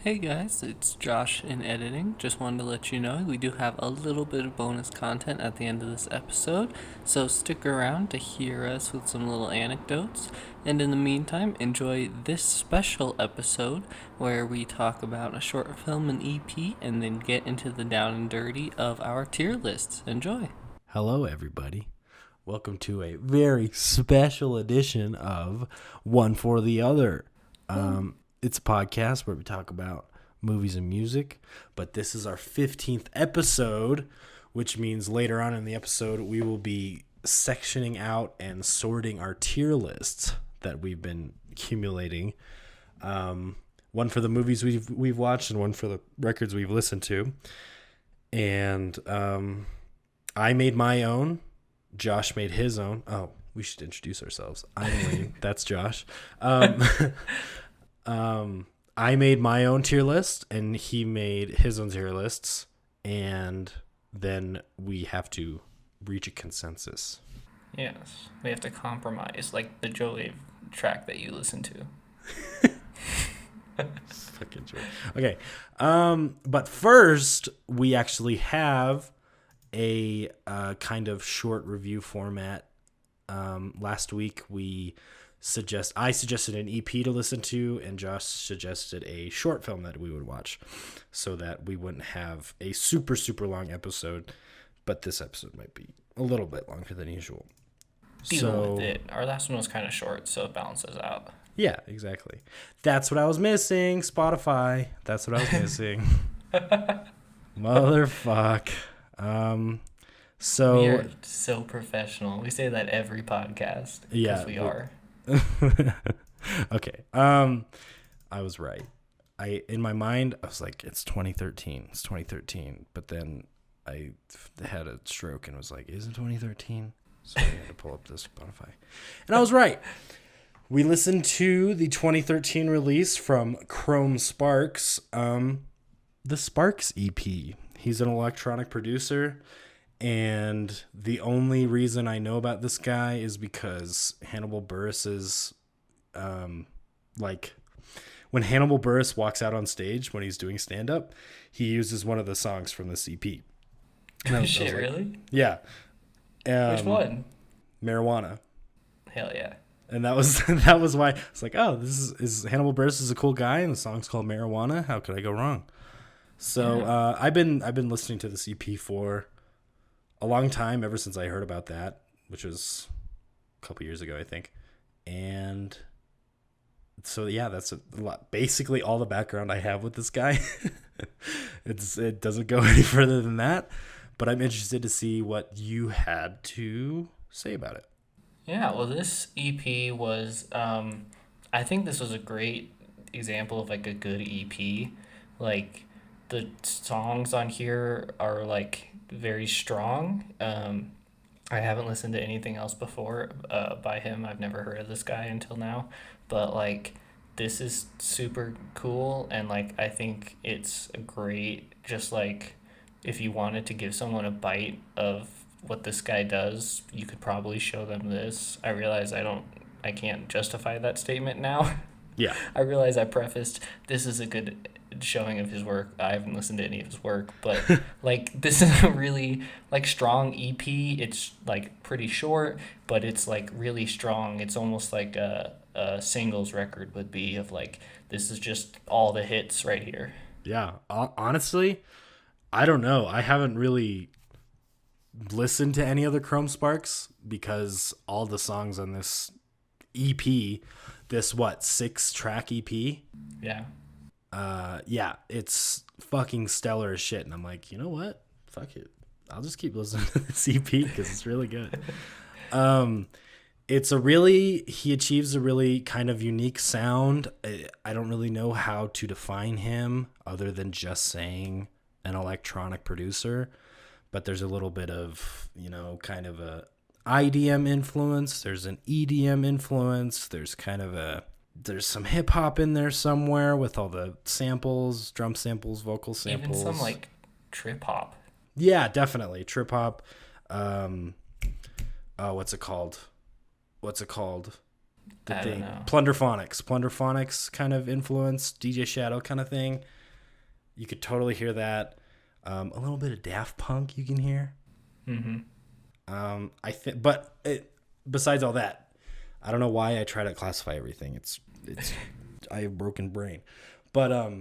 Hey guys, it's Josh in editing. Just wanted to let you know we do have a little bit of bonus content at the end of this episode, so stick around to hear us with some little anecdotes. And in the meantime, enjoy this special episode where we talk about a short film and EP and then get into the down and dirty of our tier lists. Enjoy! Hello, everybody. Welcome to a very special edition of One for the Other. It's a podcast where we talk about movies and music, but this is our 15th episode, which means later on in the episode we will be sectioning out and sorting our tier lists that we've been accumulating. One for the movies we've watched and one for the records we've listened to. And I made my own. Josh made his own. Oh, we should introduce ourselves. I'm Wayne. That's Josh. I made my own tier list, and he made his own tier lists, and then we have to reach a consensus. Yes, we have to compromise, like the Joe Wave track that you listen to. Fucking joy. Okay. But first, we actually have a kind of short review format. Last week I suggested an EP to listen to, and Josh suggested a short film that we would watch, so that we wouldn't have a super super long episode. But this episode might be a little bit longer than usual. Deal with it. Our last one was kind of short, so it balances out. Yeah, exactly. That's what I was missing. Spotify. That's what I was missing. Motherfuck. We are so professional. We say that every podcast. Yeah, we are. Okay. I was right. In my mind, I was like, it's 2013. It's 2013. But then I had a stroke and was like, is it 2013? So I had to pull up this Spotify. And I was right. We listened to the 2013 release from Chrome Sparks, the Sparks EP. He's an electronic producer, and the only reason I know about this guy is because Hannibal Buress's, when Hannibal Buress walks out on stage when he's doing stand-up, he uses one of the songs from this EP. Shit, really? Yeah. Which one? Marijuana. Hell yeah. And that was why it's like, oh, this is Hannibal Buress is a cool guy, and the song's called Marijuana. How could I go wrong? So I've been listening to this EP for a long time, ever since I heard about that, which was a couple years ago, I think. And so yeah, that's a lot. Basically, all the background I have with this guy. It doesn't go any further than that, but I'm interested to see what you had to say about it. Yeah, well, this EP was, I think this was a great example of, like, a good EP. Like, the songs on here are, like, very strong. I haven't listened to anything else before by him. I've never heard of this guy until now. But, like, this is super cool, and, like, I think it's a great, just, like, if you wanted to give someone a bite of what this guy does, you could probably show them this. I realize I can't justify that statement now. Yeah. I realize I prefaced this is a good showing of his work. I haven't listened to any of his work, but like this is a really like strong EP. It's like pretty short, but it's like really strong. It's almost like a singles record would be of like this is just all the hits right here. Yeah. Honestly, I don't know. I haven't really listened to any other Chrome Sparks because all the songs on this EP, this 6-track EP? Yeah. Yeah, it's fucking stellar as shit. And I'm like, you know what? Fuck it. I'll just keep listening to this EP because it's really good. He achieves a really kind of unique sound. I don't really know how to define him other than just saying an electronic producer. But there's a little bit of, kind of a IDM influence. There's an EDM influence. There's some hip hop in there somewhere with all the samples, drum samples, vocal samples. Even some like trip hop. Yeah, definitely trip hop. What's it called? The I don't thing. know. Plunderphonics kind of influence, DJ Shadow kind of thing. You could totally hear that. A little bit of Daft Punk you can hear. I think, but besides all that, I don't know why I try to classify everything. It's I have a broken brain, but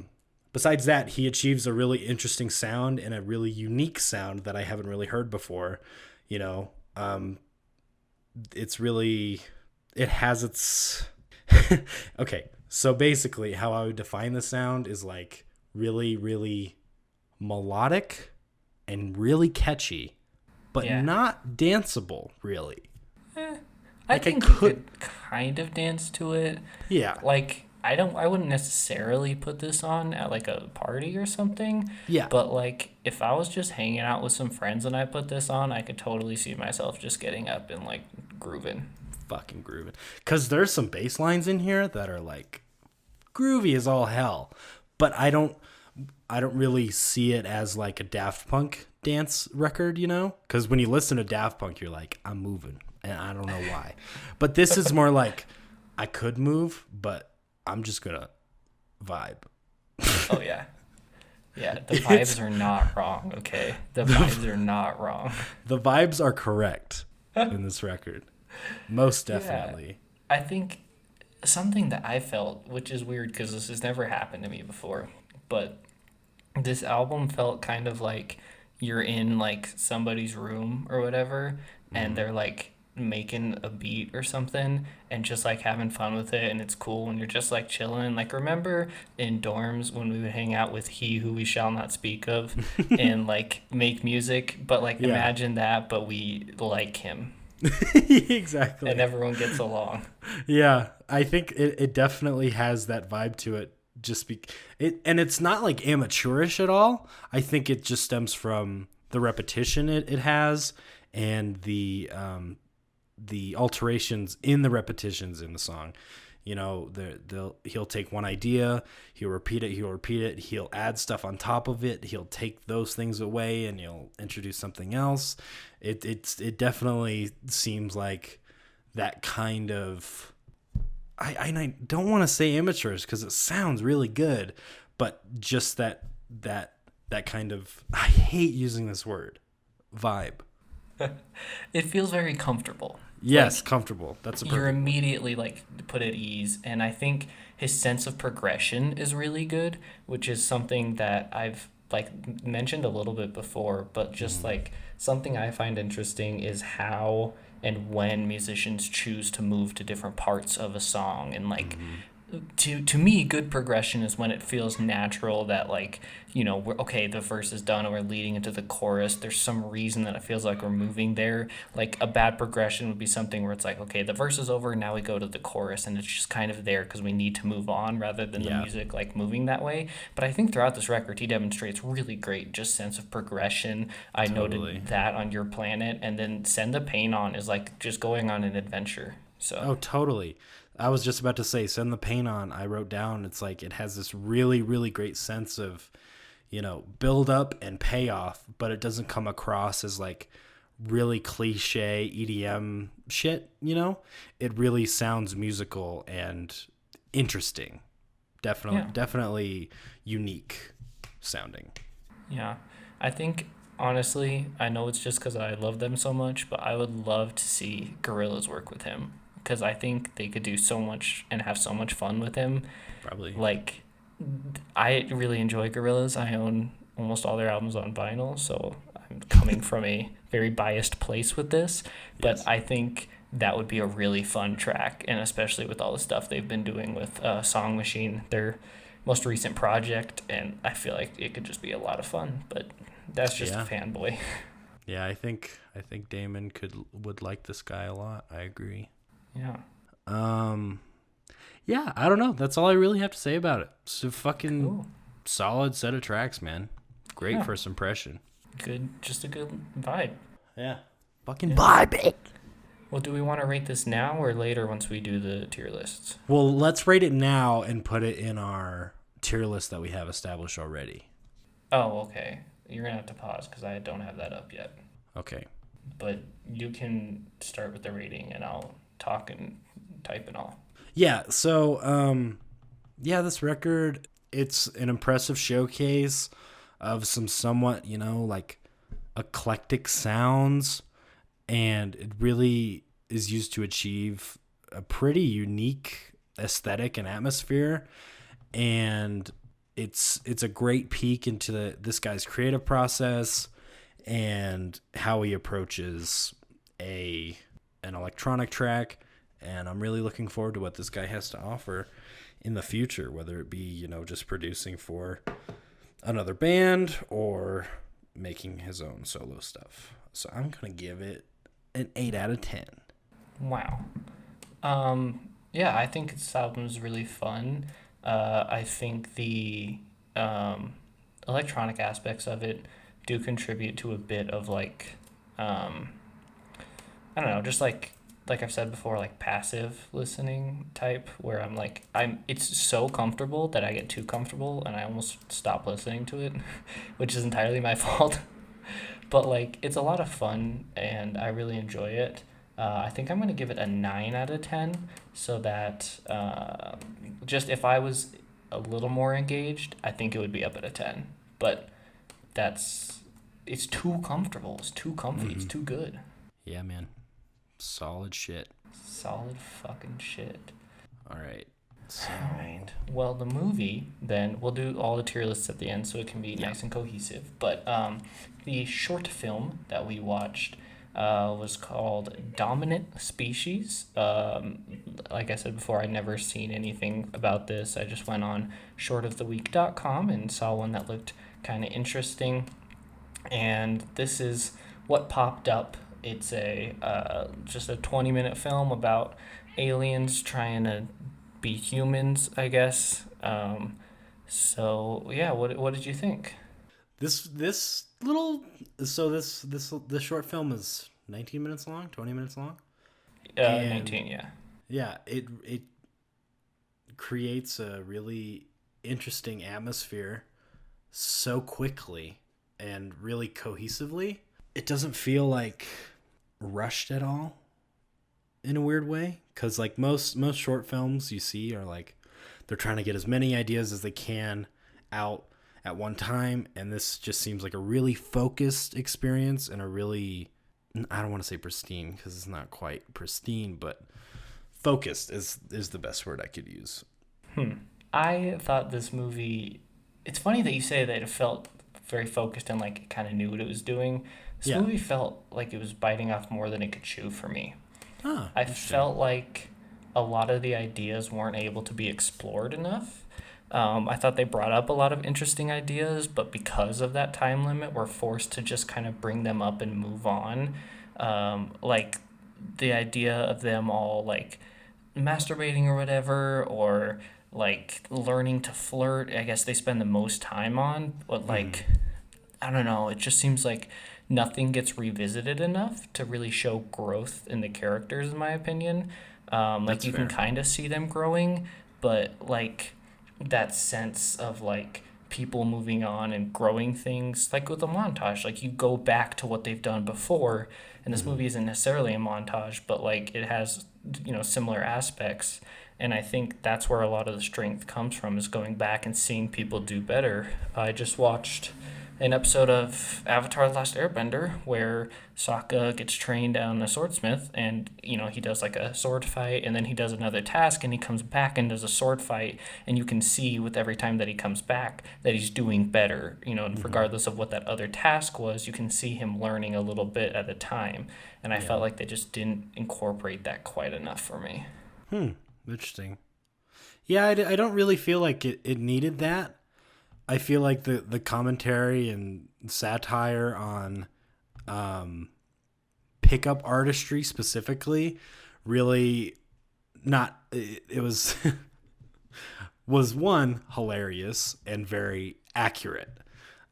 besides that, he achieves a really interesting sound and a really unique sound that I haven't really heard before. You know, it's really, it has its okay. So basically, how I would define the sound is like really, really melodic and really catchy, but Yeah. not danceable, really. I Like, think you could kind of dance to it. Yeah. Like I wouldn't necessarily put this on at like a party or something. Yeah. But like if I was just hanging out with some friends and I put this on, I could totally see myself just getting up and like grooving. Fucking grooving. Because there's some bass lines in here that are like groovy as all hell. But I don't really see it as like a Daft Punk dance record, you know? Because when you listen to Daft Punk, you're like, I'm moving. And I don't know why. But this is more like, I could move, but I'm just going to vibe. Oh yeah. Yeah, the vibes are not wrong, okay? The vibes are not wrong. The vibes are correct in this record. Most definitely. I think something that I felt, which is weird because this has never happened to me before, but this album felt kind of like you're in like somebody's room or whatever, and they're like making a beat or something and just like having fun with it, and it's cool when you're just like chilling. Like remember in dorms when we would hang out with He Who We Shall Not Speak Of and like make music, but like Yeah. imagine that, but we like him Exactly. and everyone gets along. Yeah, I think it definitely has that vibe to it. And it's not like amateurish at all. I think it just stems from the repetition it has and the alterations in the repetitions in the song. You know, he'll take one idea, he'll repeat it, he'll add stuff on top of it, he'll take those things away, and he'll introduce something else. It definitely seems like that kind of. I don't want to say amateurs because it sounds really good, but just that kind of, I hate using this word, vibe. It feels very comfortable. Yes, comfortable. That's a You're perfect. immediately like put at ease, and I think his sense of progression is really good, which is something that I've like mentioned a little bit before, but just like something I find interesting is how and when musicians choose to move to different parts of a song, and like to me good progression is when it feels natural that like we're okay, the verse is done and we're leading into the chorus. There's some reason that it feels like we're moving there. Like a bad progression would be something where it's like, okay, the verse is over, now we go to the chorus, and it's just kind of there because we need to move on rather than the Yeah. music like moving that way. But I think throughout this record he demonstrates really great just sense of progression. I Totally. noted that on Your Planet, and then Send the Pain On is like just going on an adventure. So Oh, totally. I was just about to say, Send the Pain On. I wrote down, it's like it has this really, really great sense of, build up and payoff, but it doesn't come across as like really cliche EDM shit, It really sounds musical and interesting. Definitely unique sounding. yeah, I think honestly, I know it's just because I love them so much, but I would love to see Gorillaz work with him because I think they could do so much and have so much fun with him. Probably. Like, I really enjoy Gorillaz. I own almost all their albums on vinyl, so I'm coming from a very biased place with this. But Yes. I think that would be a really fun track, and especially with all the stuff they've been doing with Song Machine, their most recent project, and I feel like it could just be a lot of fun. But that's just Yeah. a fanboy. Yeah, I think Damon would like this guy a lot. I agree. Yeah. Yeah, I don't know. That's all I really have to say about it. It's a fucking Cool. solid set of tracks, man. Great Yeah. first impression. Good. Just a good vibe. Yeah. Fucking vibe it. Well, do we want to rate this now or later once we do the tier lists? Well, let's rate it now and put it in our tier list that we have established already. Oh, okay. You're going to have to pause because I don't have that up yet. Okay. But you can start with the rating and I'll talk and type and all. Yeah, so yeah, this record, it's an impressive showcase of some somewhat, like eclectic sounds, and it really is used to achieve a pretty unique aesthetic and atmosphere, and it's a great peek into this guy's creative process and how he approaches an electronic track. And I'm really looking forward to what this guy has to offer in the future, whether it be, just producing for another band or making his own solo stuff. So I'm going to give it an 8 out of 10. Wow. Yeah, I think this album's really fun. I think the electronic aspects of it do contribute to a bit of like, I don't know, just like I've said before, like passive listening type, where it's so comfortable that I get too comfortable and I almost stop listening to it, which is entirely my fault. But like, it's a lot of fun and I really enjoy it. I think I'm going to give it a 9 out of 10, so that just if I was a little more engaged, I think it would be up at a 10. But it's too comfortable. It's too comfy. It's too good. Yeah, man. Solid shit. Solid fucking shit. All right. So, All right. Well, the movie, then, we'll do all the tier lists at the end so it can be nice and cohesive. But the short film that we watched was called Dominant Species. Like I said before, I'd never seen anything about this. I just went on shortoftheweek.com and saw one that looked kind of interesting. And this is what popped up. It's just a 20-minute film about aliens trying to be humans, I guess. So yeah, what did you think? This short film is 19 minutes long, 20 minutes long. 19, yeah. Yeah, it creates a really interesting atmosphere so quickly and really cohesively. It doesn't feel like rushed at all in a weird way, because like most short films you see are like they're trying to get as many ideas as they can out at one time, and this just seems like a really focused experience and a really, I don't want to say pristine because it's not quite pristine, but focused is the best word I could use. I thought this movie, it's funny that you say that it felt very focused and like it kind of knew what it was doing. This movie felt like it was biting off more than it could chew for me. I felt like a lot of the ideas weren't able to be explored enough. I thought they brought up a lot of interesting ideas, but because of that time limit, we're forced to just kind of bring them up and move on. Like the idea of them all like masturbating or whatever, or like learning to flirt, I guess they spend the most time on, but like, I don't know, it just seems like nothing gets revisited enough to really show growth in the characters, in my opinion. Like you can kind of see them growing, but like that sense of like people moving on and growing things, like with a montage, like you go back to what they've done before, and this movie isn't necessarily a montage, but like it has, similar aspects. And I think that's where a lot of the strength comes from, is going back and seeing people do better. I just watched an episode of Avatar: The Last Airbender where Sokka gets trained on a swordsmith, and he does like a sword fight, and then he does another task, and he comes back and does a sword fight, and you can see with every time that he comes back that he's doing better, regardless of what that other task was. You can see him learning a little bit at a time, and I felt like they just didn't incorporate that quite enough for me. Interesting. Yeah, I don't really feel like it needed that. I feel like the commentary and satire on pickup artistry specifically really it was was one, hilarious and very accurate.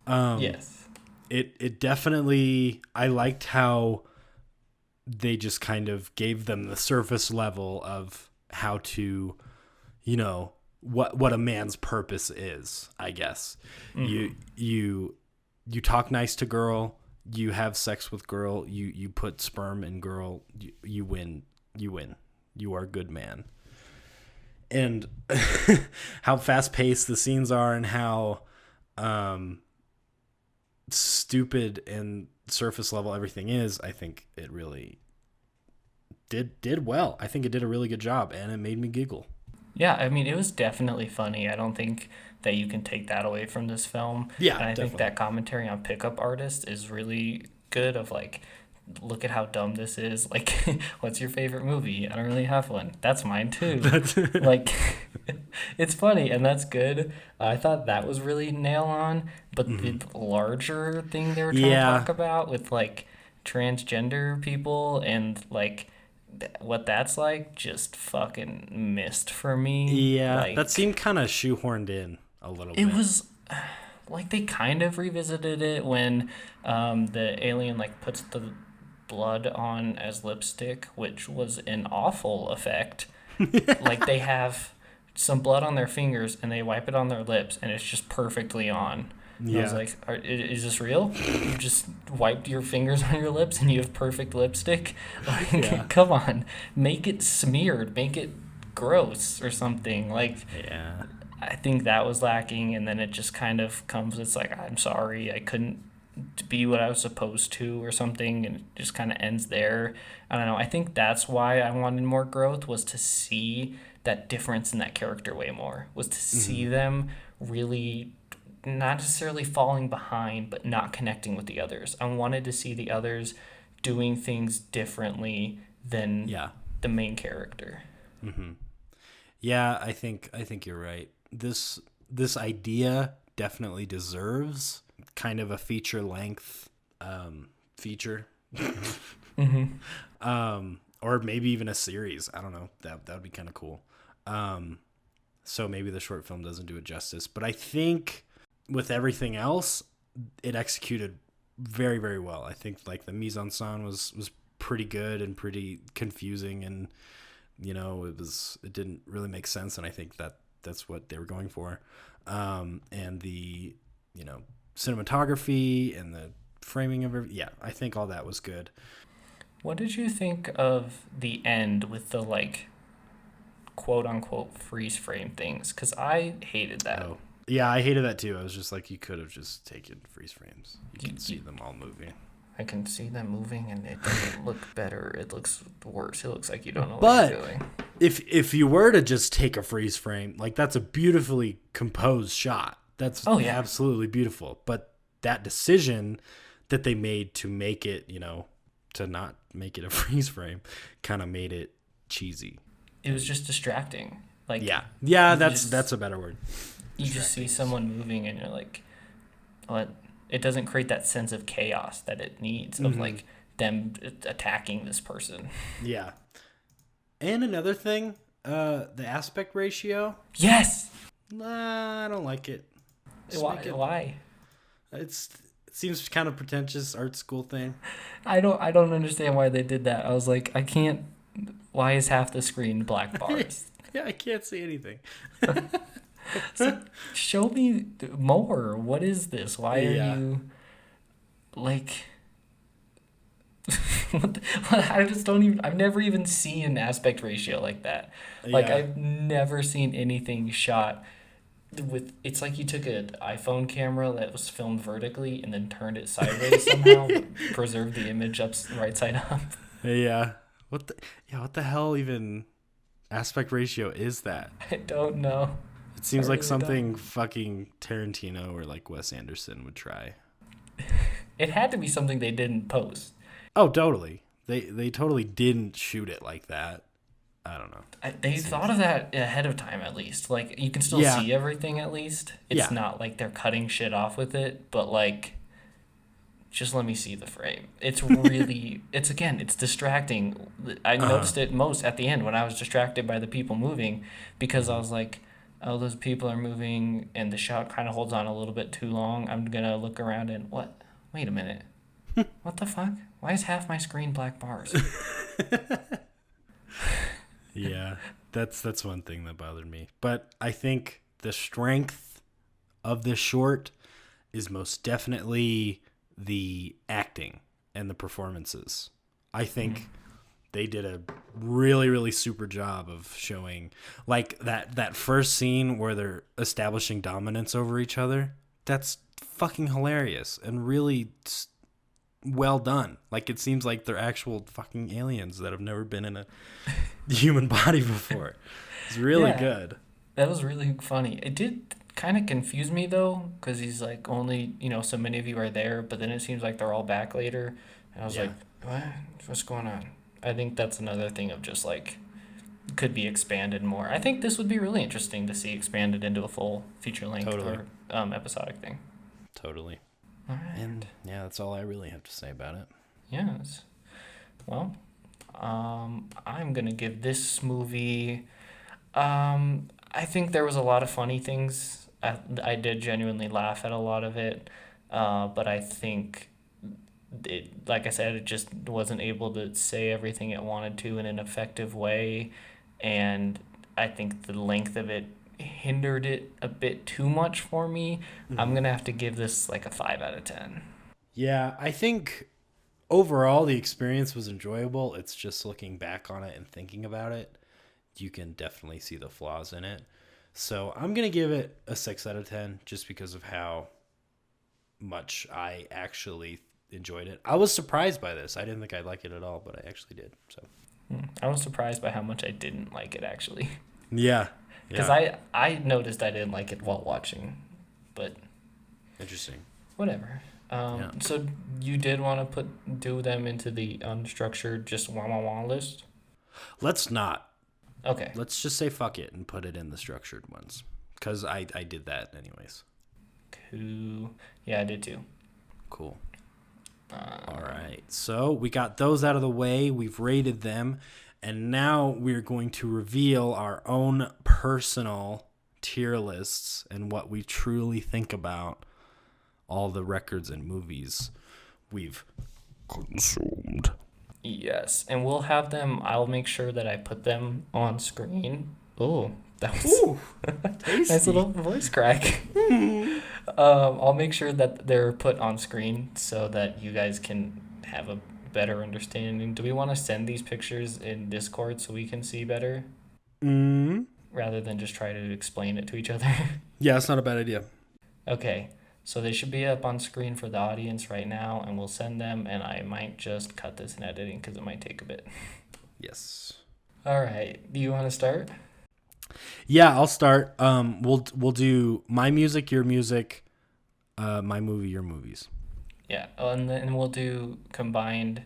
Yes. It definitely, I liked how they just kind of gave them the surface level of how to, what a man's purpose is, I guess. You talk nice to girl, you have sex with girl, you put sperm in girl, you win. You are a good man. And how fast-paced the scenes are and how stupid and surface level everything is, I think it really did well. I think it did a really good job, and it made me giggle. Yeah, I mean, it was definitely funny. I don't think that you can take that away from this film. Yeah, and I think definitely. that commentary on Pickup Artist is really good of like, look at how dumb this is. Like, what's your favorite movie? I don't really have one. That's mine too. Like, it's funny and that's good. I thought that was really nail on, but the larger thing they were trying to Yeah, talk about with like transgender people and like what that's like just fucking missed for me. yeah, that Like, seemed kind of shoehorned in a little it bit. was like they kind of revisited it when the alien like puts the blood on as lipstick, which was an awful effect. Like they have some blood on their fingers and they wipe it on their lips and it's just perfectly on. And I was Yeah, like, is this real? You just wiped your fingers on your lips and you have perfect lipstick? yeah, Like, come on. Make it smeared. Make it gross or something. Like, yeah, I think that was lacking. And then it just kind of comes, it's like, I'm sorry. I couldn't be what I was supposed to or something. And it just kind of ends there. I don't know. I think that's why I wanted more growth, was to see that difference in that character way more, was to see them really not necessarily falling behind, but not connecting with the others. I wanted to see the others doing things differently than yeah, the main character. yeah. I think you're right. This idea definitely deserves kind of a feature length feature, or maybe even a series. I don't know. That would be kind of cool. So maybe the short film doesn't do it justice, but I think with everything else, it executed very, very well. I think like the mise en scène was pretty good and pretty confusing, and it didn't really make sense, and I think that's what they were going for. And the cinematography and the framing of yeah, I think all that was good. What did you think of the end with the like quote unquote freeze frame things? Because I hated that. Oh, yeah, I hated that too. I was just like, you could have just taken freeze frames. You You, can see you, them all moving. I can see them moving and it doesn't look better. It looks worse. It looks like you don't know what But you're doing. if you were to just take a freeze frame, like that's a beautifully composed shot. That's Oh, yeah. absolutely beautiful. But that decision that they made to make it, to not make it a freeze frame, kind of made it cheesy. It was just distracting. Like, Yeah, you that's a better word. you just see someone moving and you're like, what? It doesn't create that sense of chaos that it needs of like them attacking this person. Yeah. And another thing, the aspect ratio. Yes. Nah, I don't like it. Just Why? make it. Why? It seems kind of pretentious art school thing. I don't understand why they did that. I was like, I can't. Why is half the screen black bars? Yeah, I can't see anything. It's like, show me more. What is this? Why are Yeah. you like? I just don't even. I've never even seen an aspect ratio like that. Like Yeah. I've never seen anything shot with. It's like you took an iPhone camera that was filmed vertically and then turned it sideways somehow, but preserved the image right side up. Yeah. What the hell even aspect ratio is that? I don't know. It seems I like really something fucking Tarantino or like Wes Anderson would try. It had to be something they didn't post. Oh, totally. They totally didn't shoot it like that. I don't know. They thought of that ahead of time at least. Like you can still Yeah. see everything at least. It's Yeah. not like they're cutting shit off with it, but like just let me see the frame. It's really it's distracting. I noticed it most at the end when I was distracted by the people moving because I was like, oh, those people are moving and the shot kind of holds on a little bit too long. I'm going to look around and what? Wait a minute. What the fuck? Why is half my screen black bars? Yeah, that's one thing that bothered me. But I think the strength of this short is most definitely the acting and the performances. I think they did a really, really super job of showing, like, that first scene where they're establishing dominance over each other. That's fucking hilarious and really well done. Like, it seems like they're actual fucking aliens that have never been in a human body before. It's really good. That was really funny. It did kind of confuse me though, because he's like, only, so many of you are there, but then it seems like they're all back later. And I was like, what? What's going on? I think that's another thing of just like, could be expanded more. I think this would be really interesting to see expanded into a full feature length or episodic thing. Totally. All right. And yeah, that's all I really have to say about it. Yes. Well, I'm gonna give this movie. I think there was a lot of funny things. I did genuinely laugh at a lot of it, but I think it, like I said, it just wasn't able to say everything it wanted to in an effective way, and I think the length of it hindered it a bit too much for me. I'm gonna have to give this like a 5 out of 10. Yeah, I think overall the experience was enjoyable. It's just looking back on it and thinking about it, you can definitely see the flaws in it. So I'm going to give it a 6 out of 10 just because of how much I actually enjoyed it. I was surprised by this. I didn't think I'd like it at all, but I actually did. So I was surprised by how much I didn't like it, actually. Yeah. Because I noticed I didn't like it while watching, but interesting. Whatever. So you did want to do them into the unstructured, just wah list? Let's not. Okay. Let's just say fuck it and put it in the structured ones. Because I did that anyways. Cool. Yeah, I did too. Cool. All right. So we got those out of the way. We've rated them. And now we're going to reveal our own personal tier lists and what we truly think about all the records and movies we've consumed. Yes, and we'll have them. I'll make sure that I put them on screen. Oh, that was nice little voice crack. I'll make sure that they're put on screen so that you guys can have a better understanding. Do we want to send these pictures in Discord so we can see better? Rather than just try to explain it to each other? Yeah, it's not a bad idea. Okay. So they should be up on screen for the audience right now, and we'll send them, and I might just cut this in editing because it might take a bit. Yes. All right. Do you want to start? Yeah, I'll start. We'll do my music, your music, my movie, your movies. Yeah, and then we'll do combined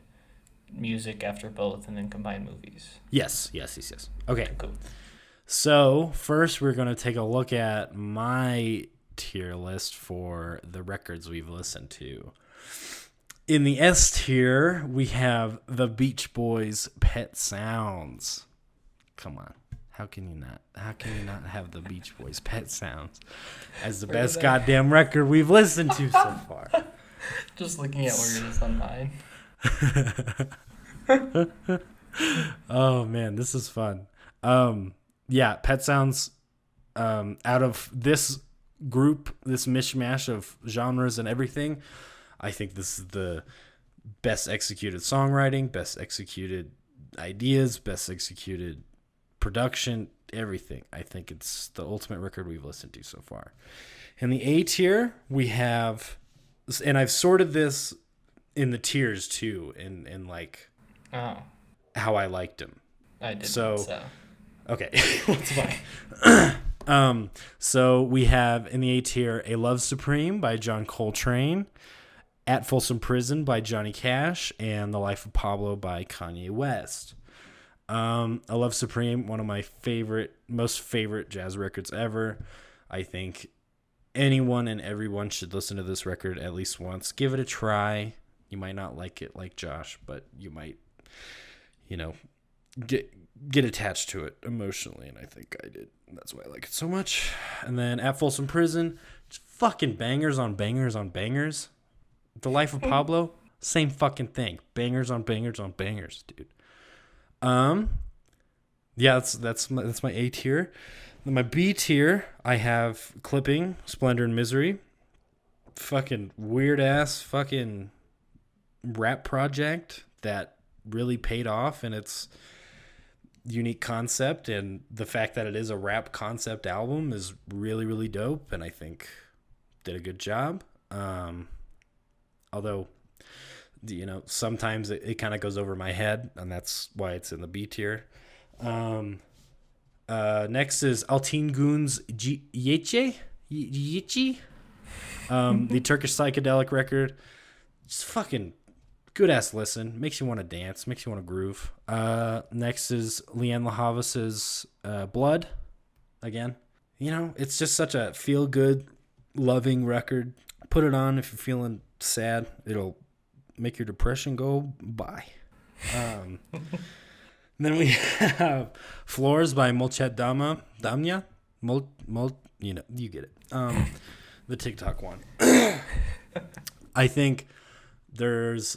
music after both, and then combined movies. Yes. Okay. Cool. So first, we're gonna take a look at my tier list for the records we've listened to. In the S tier, we have the Beach Boys' Pet Sounds. Come on. How can you not have the Beach Boys' Pet Sounds as the best goddamn record we've listened to so far? Just looking at where it is on mine. Oh man, this is fun. Yeah, Pet Sounds, out of this group, this mishmash of genres and everything, I think this is the best executed songwriting, best executed ideas, best executed production, everything. I think it's the ultimate record we've listened to so far. In the A tier, we have, and I've sorted this in the tiers too, in like how I liked them. I did. So. Okay, that's fine. So we have in the A tier, A Love Supreme by John Coltrane, At Folsom Prison by Johnny Cash, and The Life of Pablo by Kanye West. A Love Supreme, one of my most favorite jazz records ever. I think anyone and everyone should listen to this record at least once. Give it a try. You might not like it like Josh, but you might, get attached to it emotionally, and I think I did. That's why I like it so much. And then At Folsom Prison, just fucking bangers on bangers on bangers. The Life of Pablo, same fucking thing. Bangers on bangers on bangers, dude. Yeah, that's my A tier. Then my B tier, I have Clipping, Splendor and Misery. Fucking weird ass fucking rap project that really paid off in its unique concept, and the fact that it is a rap concept album is really, really dope, and I think did a good job. Although, sometimes it kind of goes over my head, and that's why it's in the B tier. Next is Altin Gün's Yeche, the Turkish psychedelic record. Just fucking good ass listen. Makes you want to dance. Makes you want to groove. Next is Leanne LaHavas's Blood. Again, it's just such a feel good, loving record. Put it on if you're feeling sad. It'll make your depression go by. Then we have Floors by Molchat Damya. You get it. The TikTok one. I think there's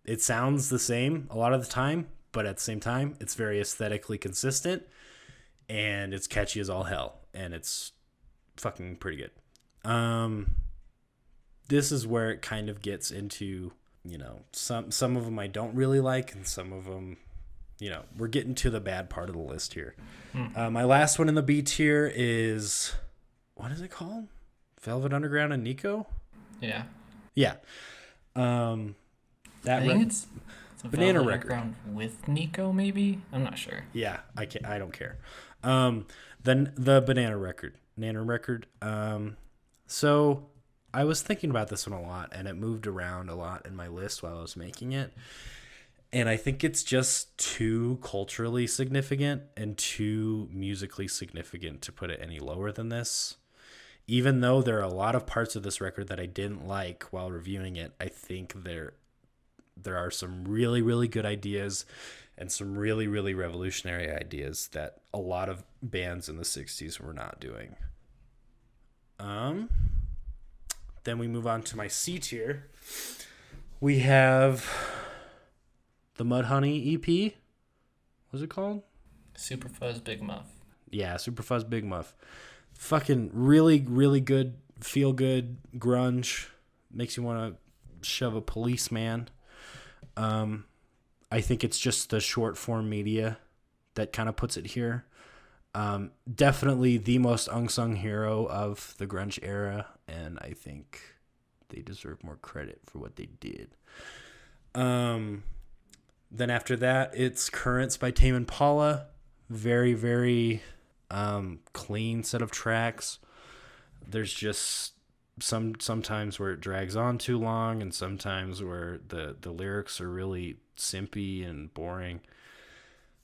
it sounds the same a lot of the time, but at the same time, it's very aesthetically consistent, and it's catchy as all hell, and it's fucking pretty good. This is where it kind of gets into, some of them I don't really like, and some of them, we're getting to the bad part of the list here. My last one in the B tier is, what is it called? Velvet Underground and Nico? Yeah. Yeah. I think it's a Banana Velvet record. Underground with Nico, maybe? I'm not sure. Yeah, I don't care. Then the Banana record. So I was thinking about this one a lot, and it moved around a lot in my list while I was making it. And I think it's just too culturally significant and too musically significant to put it any lower than this. Even though there are a lot of parts of this record that I didn't like while reviewing it, I think there are some really, really good ideas and some really, really revolutionary ideas that a lot of bands in the 60s were not doing. Then we move on to my C tier. We have the Mudhoney EP. What's it called? Super Fuzz Big Muff. Yeah, Super Fuzz Big Muff. Fucking really, really good, feel good grunge. Makes you want to shove a policeman. I think it's just the short form media that kind of puts it here. Definitely the most unsung hero of the grunge era, and I think they deserve more credit for what they did. Then after that, it's Currents by Tame Impala. Very, very clean set of tracks. There's just sometimes where it drags on too long, and sometimes where the lyrics are really simpy and boring.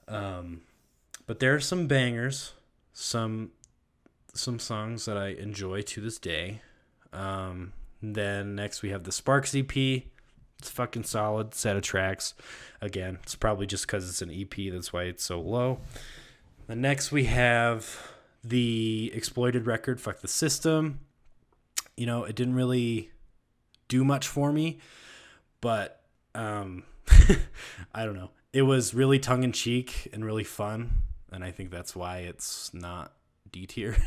But there are some bangers, some songs that I enjoy to this day. Then next we have the Sparks EP. It's a fucking solid set of tracks. Again, it's probably just because it's an EP, that's why it's so low. The next we have the Exploited record, Fuck the System. It didn't really do much for me, but I don't know. It was really tongue-in-cheek and really fun, and I think that's why it's not D tier,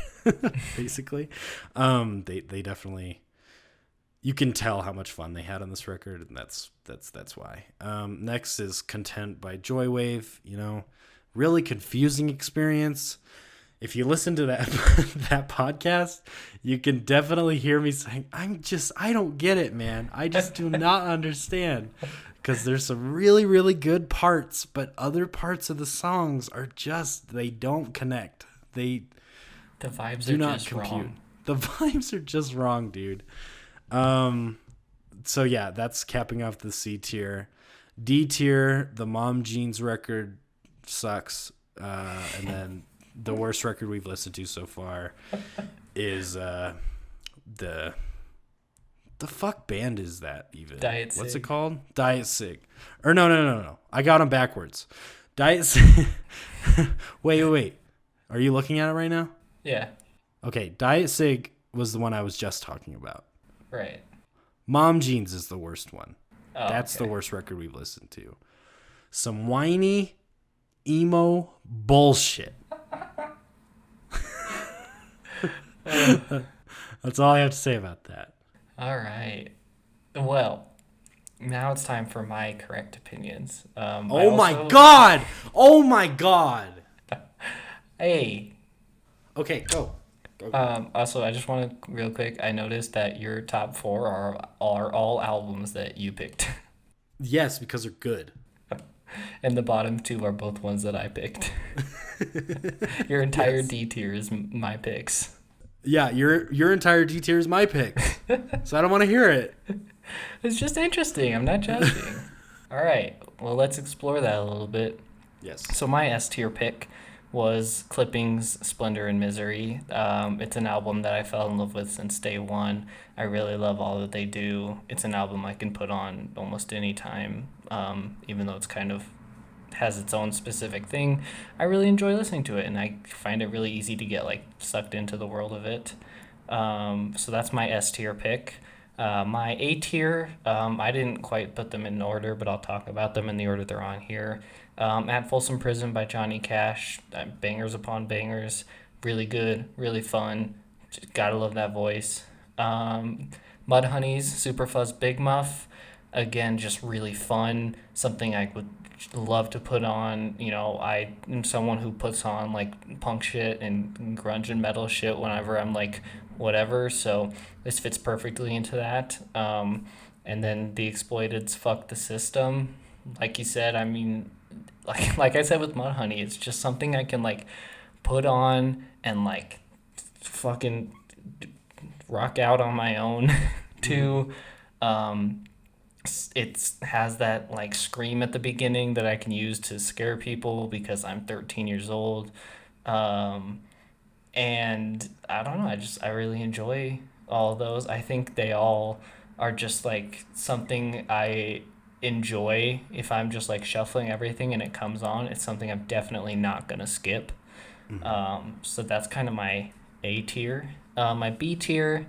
basically. They definitely... You can tell how much fun they had on this record, and that's why. Next is Content by Joywave. Really confusing experience. If you listen to that that podcast, you can definitely hear me saying, I don't get it, man. I just do not understand. Because there's some really, really good parts, but other parts of the songs are just, they don't connect. The vibes do are not just compute. wrong. The vibes are just wrong, dude. So yeah, that's capping off the C tier. D tier, the Mom Jeans record sucks. And then the worst record we've listened to so far is the fuck band is that even? Diet What's Sig. it called? Diet Sig. Or no. I got them backwards. Diet Sig. Wait. Are you looking at it right now? Yeah, Okay, Diet Sig was the one I was just talking about. right. Mom Jeans is the worst one. Oh, That's okay. the worst record we've listened to. Some whiny, emo bullshit. That's all I have to say about that. All right. Well, Now it's time for my correct opinions. I Oh my also, god! Oh my god! hey, Okay, go. also I just want to real quick. I noticed that your top four are all albums that you picked, Yes, because they're good. and the bottom two are both ones that I picked. Your entire Yes. D tier is my picks. Yeah, your entire D tier is my picks. So I don't want to hear it. It's just interesting. I'm not judging. All right. Well, let's explore that a little bit. Yes. So my S tier pick was Clipping's Splendor and Misery. It's an album that I fell in love with since day one. I really love all that they do. It's an album I can put on almost any time, even though it's kind of has its own specific thing. I really enjoy listening to it, and I find it really easy to get like sucked into the world of it. So that's my S tier pick. My A tier, I didn't quite put them in order, but I'll talk about them in the order they're on here. At Folsom Prison by Johnny Cash, bangers upon bangers, really good, really fun. Just gotta love that voice. Mudhoney's Super Fuzz Big Muff, again, just really fun. Something I would love to put on. You know, I am someone who puts on like punk shit and grunge and metal shit whenever I'm like whatever. So this fits perfectly into that. And then the Exploited's Fuck the System. Like you said, I mean, like I said with Mudhoney, it's just something I can like put on and like fucking rock out on my own to. Um, it has that like scream at the beginning that I can use to scare people because I'm 13 years old. Um, and I don't know, I really enjoy all of those. I think they all are just like something I enjoy if I'm just like shuffling everything and it comes on. It's something I'm definitely not gonna skip. So that's kind of my A tier. My B tier,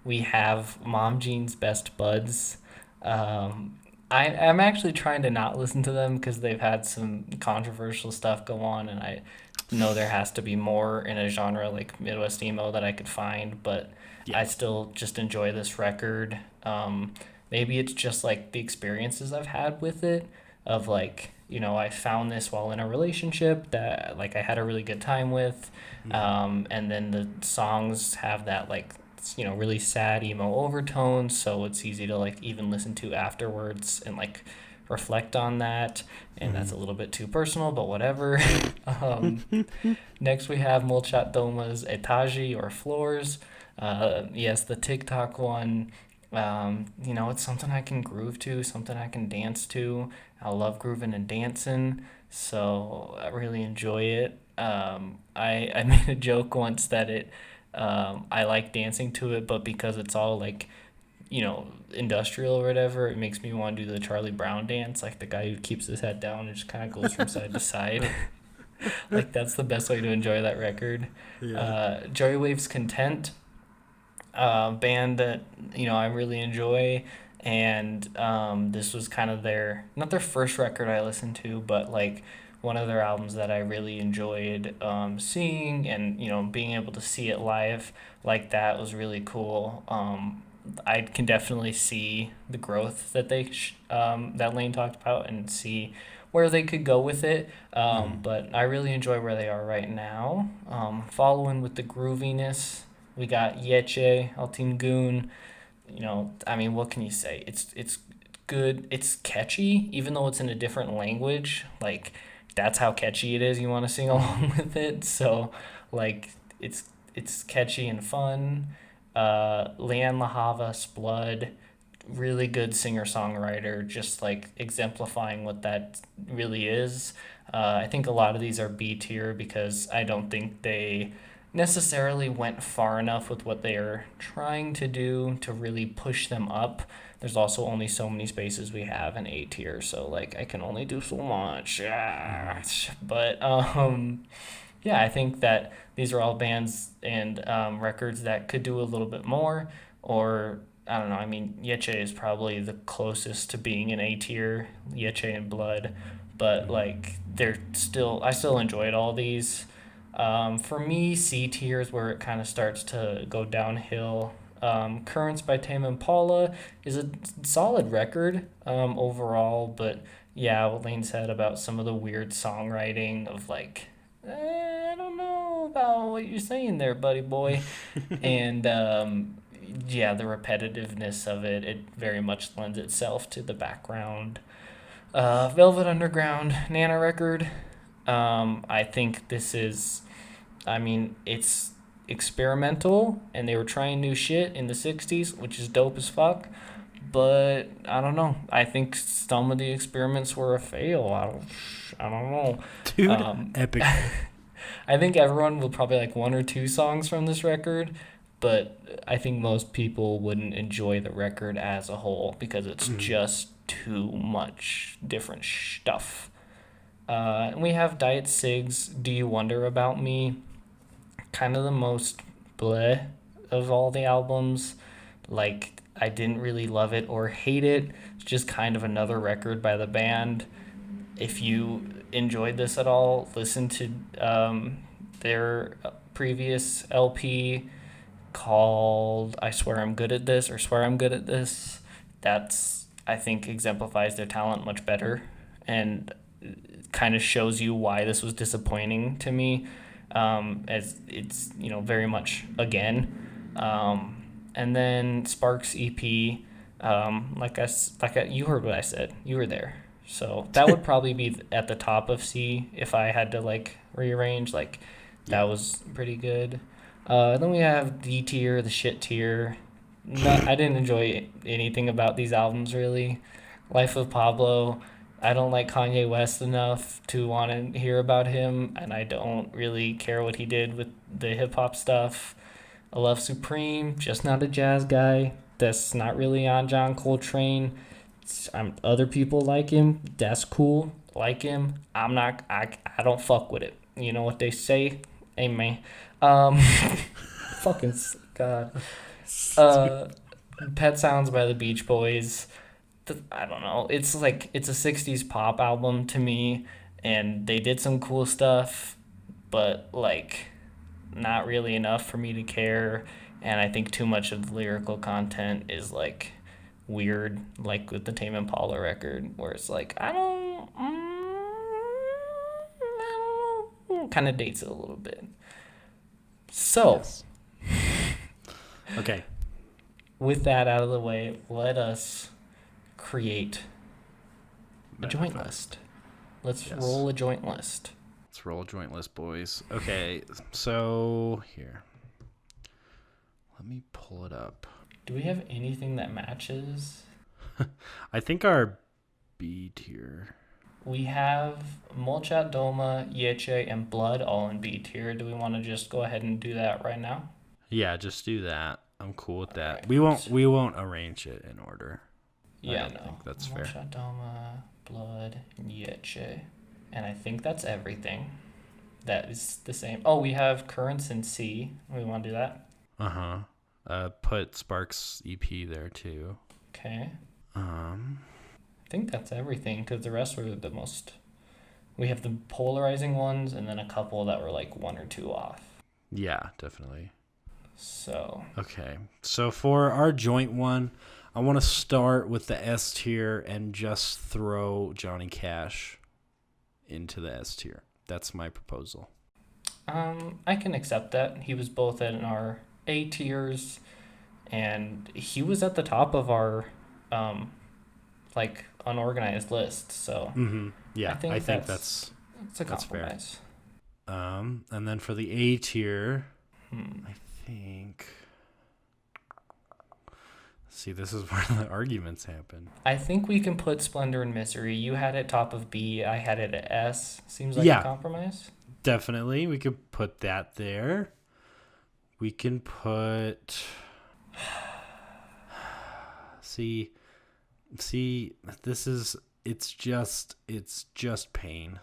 we have Mom Jean's Best Buds. I'm actually trying to not listen to them because they've had some controversial stuff go on, and I know there has to be more in a genre like Midwest emo that I could find, but Yeah. I still just enjoy this record. Maybe it's just like the experiences I've had with it, of like, you know, I found this while in a relationship that like I had a really good time with, and then the songs have that like, you know, really sad emo overtones, so it's easy to like even listen to afterwards and like reflect on that, and that's a little bit too personal, but whatever. um, Next we have Molchat Doma's Etagi or Floors. Yes, the TikTok one. You know, it's something I can groove to, something I can dance to. I love grooving and dancing, so I really enjoy it. I made a joke once that I like dancing to it, but because it's all like, you know, industrial or whatever, it makes me want to do the Charlie Brown dance, like the guy who keeps his head down and just kind of goes from side to side. Like that's the best way to enjoy that record. Yeah. Joy Wave's Content, band that, you know, I really enjoy, and this was kind of their, not their first record I listened to, but like one of their albums that I really enjoyed seeing, and you know, being able to see it live like that was really cool. I can definitely see the growth that that Lane talked about, and see where they could go with it. But I really enjoy where they are right now. Following with the grooviness, we got Yeche, Altin Goon. You know, I mean, what can you say? It's good. It's catchy, even though it's in a different language. Like that's how catchy it is. You want to sing along with it. So, like, it's catchy and fun. Leanne LaHavas, Blood, really good singer songwriter, just like exemplifying what that really is. I think a lot of these are B tier because I don't think they necessarily went far enough with what they are trying to do to really push them up. There's also only so many spaces we have in A tier, so like I can only do so much. But yeah, I think that these are all bands and records that could do a little bit more, or I don't know. I mean, Yeche is probably the closest to being an A tier, Yeche and Blood, but like they're still, I still enjoyed all these. For me, C tier is where it kind of starts to go downhill. Currents by Tame Impala is a solid record overall, but yeah, what Lane said about some of the weird songwriting of like, I don't know about what you're saying there, buddy boy. And yeah, the repetitiveness of it very much lends itself to the background. Velvet Underground, Nana record. I think this is, I mean, it's experimental and they were trying new shit in the 60s, which is dope as fuck. But I don't know. I think some of the experiments were a fail. I don't know. Dude, Um, epic. I think everyone will probably like one or two songs from this record, but I think most people wouldn't enjoy the record as a whole because it's just too much different stuff. And we have Diet Sig's Do You Wonder About Me? Kind of the most bleh of all the albums. Like, I didn't really love it or hate it. It's just kind of another record by the band. If you enjoyed this at all, listen to their previous LP called I Swear I'm Good at This or Swear I'm Good at This. That's, I think, exemplifies their talent much better and kind of shows you why this was disappointing to me, as it's, very much again. And then Sparks EP, you heard what I said. You were there. So that would probably be at the top of C if I had to like rearrange. Like that was pretty good. Then we have D tier, the shit tier. I didn't enjoy anything about these albums really. Life of Pablo. I don't like Kanye West enough to want to hear about him, and I don't really care what he did with the hip hop stuff. I love Supreme, just not a jazz guy. That's not really on John Coltrane. Other people like him. That's cool. Like him. I'm not. I don't fuck with it. You know what they say? Amen. Fucking God. Pet Sounds by the Beach Boys. I don't know. It's like it's a 60s pop album to me, and they did some cool stuff, but like not really enough for me to care. And I think too much of the lyrical content is like weird, like with the Tame Impala record, where it's like I don't know, kind of dates it a little bit. So, Yes. Okay. with that out of the way, let us create a joint list. Let's Yes. roll a joint list. Let's roll a joint list, boys. Okay, so here. Let me pull it up. Do we have anything that matches? I think our B tier. We have Molchat Doma, Yeche, and Blood all in B tier. Do we want to just go ahead and do that right now? Yeah, just do that. I'm cool with that. Alright. We won't arrange it in order. Yeah, don't no. think that's fair. Molchat Doma, Blood, and Yeche. And I think that's everything. That is the same. Oh, we have Currents in C. We want to do that? Put Sparks EP there too. Okay. I think that's everything because the rest were the most. We have the polarizing ones and then a couple that were like one or two off. Yeah, definitely. So. Okay, so for our joint one, I want to start with the S tier and just throw Johnny Cash into the S tier. That's my proposal. I can accept that. He was both in our A tiers, and he was at the top of our, like unorganized list. So. Yeah, I think that's it's a that's fair. compromise. And then for the A tier, I think. See, this is where the arguments happen. I think we can put Splendor and Misery. You had it top of B. I had it at S. Seems like Yeah. a compromise. Definitely, we could put that there. We can put. See, this is. It's just pain.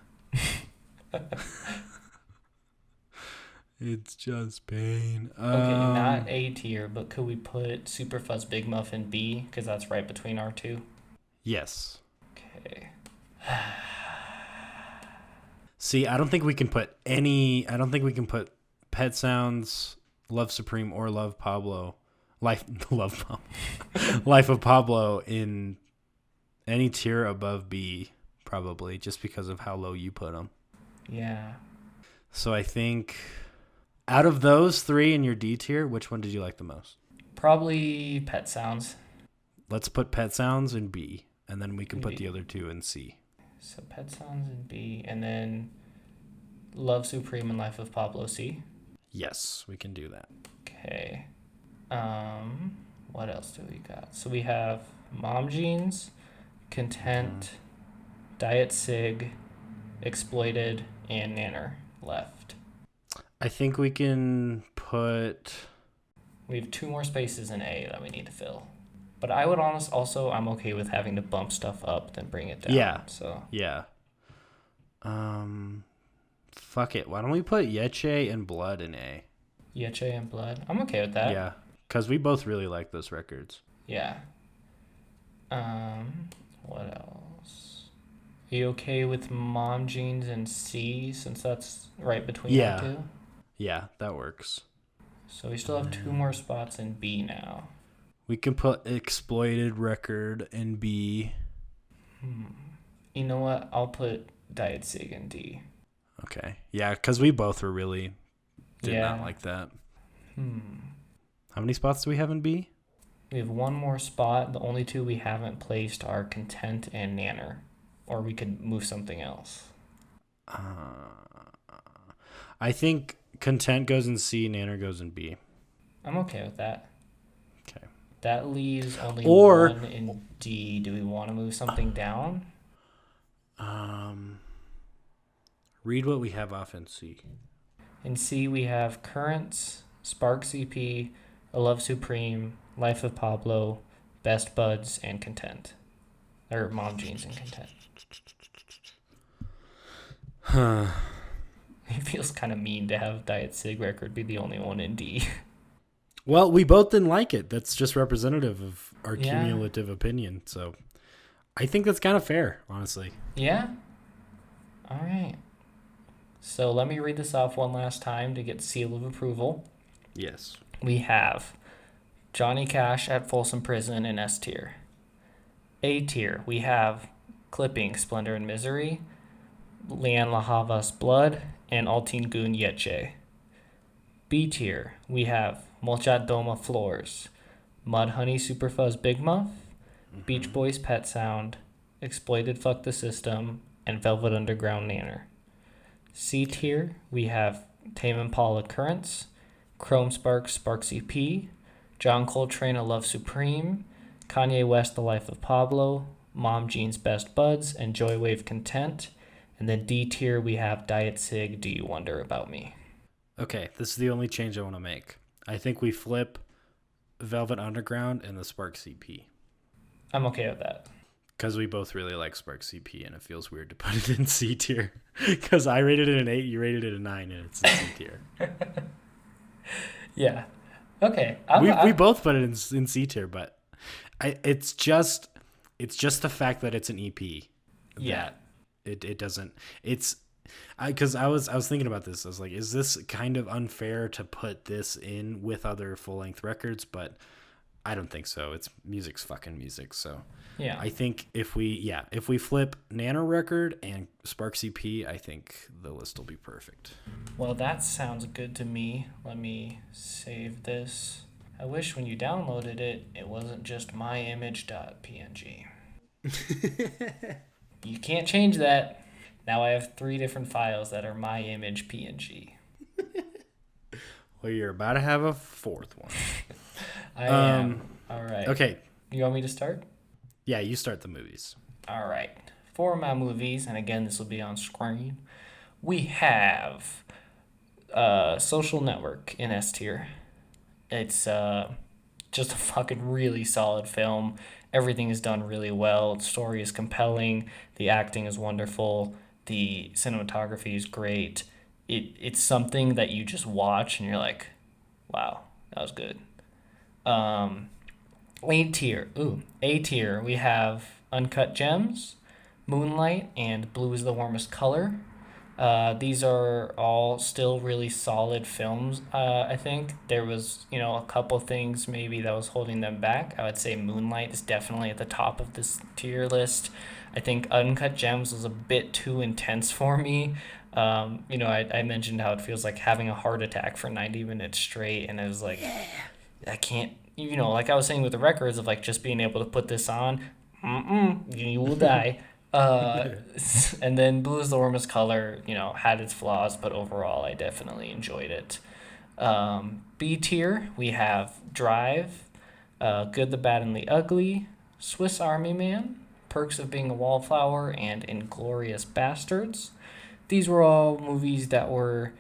It's just pain. Okay, not A tier, but could we put Super Fuzz Big Muffin B? Because that's right between our two. Yes. Okay. See, I don't think we can put Pet Sounds, Love Supreme, or Love Pablo Life Love Pablo. Life of Pablo in any tier above B, probably, just because of how low you put him. Yeah. So I think out of those three in your D tier, which one did you like the most? Probably Pet Sounds. Let's put Pet Sounds in B, and then we can put B. the other two in C. So Pet Sounds in B, and then Love Supreme and Life of Pablo C. Yes, we can do that. Okay. What else do we got? So we have Mom Jeans, Content, Diet Sig, Exploited, and Nanner left. I think we can put... We have 2 more spaces in A that we need to fill. But I would also, I'm okay with having to bump stuff up than bring it down. Yeah. So Yeah. Fuck it. Why don't we put Yeche and Blood in A? Yeche and Blood. I'm okay with that. Yeah. Because we both really like those records. Yeah. What else? Are you okay with Mom Jeans and C since that's right between the two? Yeah, that works. So we still have 2 more spots in B now. We can put Exploited record in B. You know what? I'll put Diet Sig in D. Okay. Yeah, because we both were really did Yeah. not like that. How many spots do we have in B? We have 1 more spot. The only 2 we haven't placed are Content and Nanner. Or we could move something else. I think Content goes in C, Nanner goes in B. I'm okay with that. Okay. That leaves only Or- 1 in D. Do we want to move something down? Read what we have off in C. In C, we have Currents, Sparks EP, A Love Supreme, Life of Pablo, Best Buds, and Content. Or Mom Jeans and Content. It feels kind of mean to have Diet Sig record be the only one in D. Well, we both didn't like it. That's just representative of our Yeah. cumulative opinion. So I think that's kind of fair, honestly. Yeah? All right. So let me read this off one last time to get seal of approval. Yes. We have Johnny Cash at Folsom Prison in S tier. A tier, we have Clipping, Splendor and Misery, Leanne La Havas Blood, and Altin Gun Yeche. B tier, we have Molchat Doma Floors, Mudhoney Superfuzz Big Muff, Beach Boys Pet Sound, Exploited Fuck the System, and Velvet Underground Nanner. C tier, we have Tame Impala Currents, Chrome Sparks Sparks EP, John Coltrane A Love Supreme, Kanye West The Life of Pablo, Mom Jeans Best Buds, and Joywave Content. And then D tier, we have Diet Sig Do You Wonder About Me. Okay, this is the only change I want to make. I think we flip Velvet Underground and the Spark CP. I'm okay with that. Because we both really like Spark CP, and it feels weird to put it in C tier. Because I rated it an 8, you rated it a 9, and it's in C tier. Yeah. Okay. We both put it in C tier, but it's just the fact that it's an EP. Yeah. It doesn't. It's because I was thinking about this. I was like, is this kind of unfair to put this in with other full length records? But I don't think so. It's music's fucking music. So Yeah. I think if we flip Nano record and Spark CP, I think the list will be perfect. Well, that sounds good to me. Let me save this. I wish when you downloaded it, it wasn't just myimage.png. You can't change that. Now I have 3 different files that are myimage.png. Well, you're about to have a 4th one. I am. All right. Okay. You want me to start? Yeah, you start the movies. All right. For my movies, and again, this will be on screen, we have Social Network in S tier. It's just a fucking really solid film. Everything is done really well. The story is compelling. The acting is wonderful. The cinematography is great. It's something that you just watch and you're like, wow, that was good. A tier, we have Uncut Gems, Moonlight, and Blue is the Warmest Color. These are all still really solid films. I think there was, a couple things maybe that was holding them back. I would say Moonlight is definitely at the top of this tier list. I think Uncut Gems was a bit too intense for me. I mentioned how it feels like having a heart attack for 90 minutes straight, and it was like, I can't, like I was saying with the records of like just being able to put this on, you will die. Uh, and then Blue is the Warmest Color, had its flaws, but overall I definitely enjoyed it. B tier, we have Drive, Good, the Bad, and the Ugly, Swiss Army Man, Perks of Being a Wallflower, and Inglorious Bastards. These were all movies that were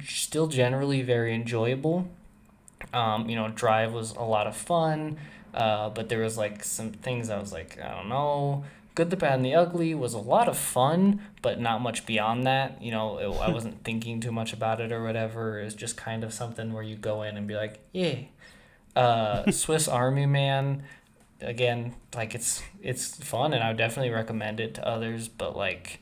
still generally very enjoyable. Drive was a lot of fun, but there was like some things I was like, I don't know. Good, the Bad, and the Ugly was a lot of fun, but not much beyond that. I wasn't thinking too much about it or whatever. It was just kind of something where you go in and be like, yeah. Swiss Army Man, again, like it's fun, and I would definitely recommend it to others, but like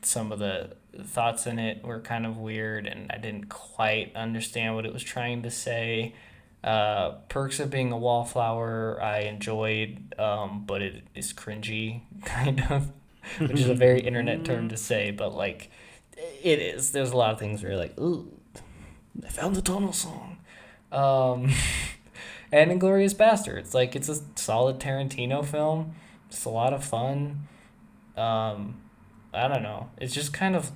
some of the thoughts in it were kind of weird, and I didn't quite understand what it was trying to say. Perks of Being a Wallflower, I enjoyed, but it is cringy, kind of, which is a very internet term to say, but like, it is. There's a lot of things where you're like, ooh, I found the tunnel song. Um, and Inglorious Bastards, like, it's a solid Tarantino film. It's a lot of fun. Um, I don't know. It just kind of